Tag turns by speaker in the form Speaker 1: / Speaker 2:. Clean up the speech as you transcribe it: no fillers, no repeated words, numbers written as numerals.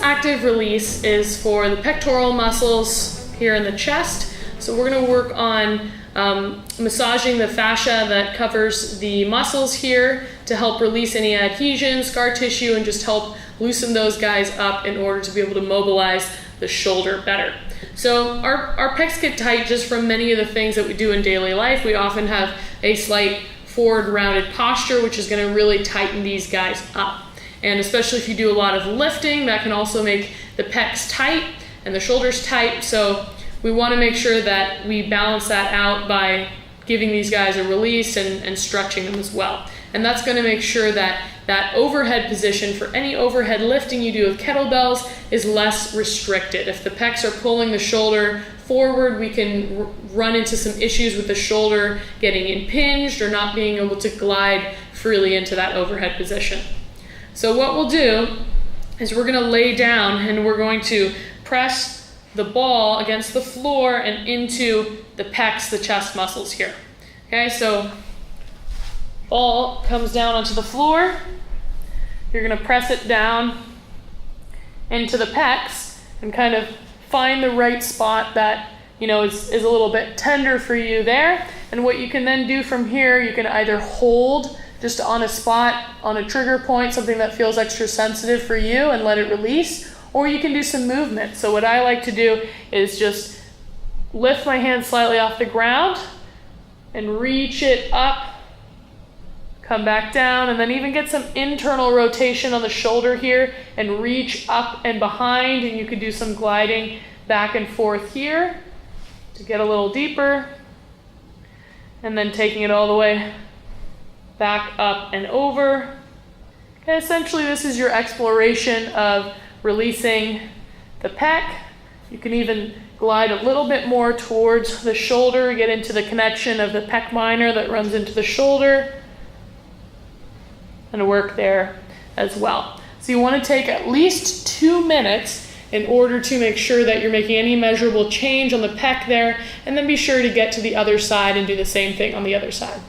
Speaker 1: active release is for the pectoral muscles here in the chest. So we're going to work on massaging the fascia that covers the muscles here to help release any adhesion, scar tissue, and just help loosen those guys up in order to be able to mobilize the shoulder better. So our pecs get tight just from many of the things that we do in daily life. We often have a slight forward rounded posture, which is going to really tighten these guys up. And especially if you do a lot of lifting, that can also make the pecs tight and the shoulders tight. So we want to make sure that we balance that out by giving these guys a release and stretching them as well. And that's going to make sure that that overhead position for any overhead lifting you do with kettlebells is less restricted. If the pecs are pulling the shoulder forward, we can run into some issues with the shoulder getting impinged or not being able to glide freely into that overhead position. So what we'll do is we're going to lay down and we're going to press the ball against the floor and into the pecs, the chest muscles here. Okay, so ball comes down onto the floor. You're going to press it down into the pecs and kind of find the right spot that is a little bit tender for you there. And what you can then do from here, you can either hold just on a spot, on a trigger point, something that feels extra sensitive for you, and let it release, or you can do some movement. So what I like to do is just lift my hand slightly off the ground and reach it up, come back down, and then even get some internal rotation on the shoulder here and reach up and behind, and you could do some gliding back and forth here to get a little deeper, and then taking it all the way back up and over. Okay, essentially this is your exploration of releasing the pec. You can even glide a little bit more towards the shoulder, get into the connection of the pec minor that runs into the shoulder, and work there as well. So you want to take at least 2 minutes in order to make sure that you're making any measurable change on the pec there, and then be sure to get to the other side and do the same thing on the other side.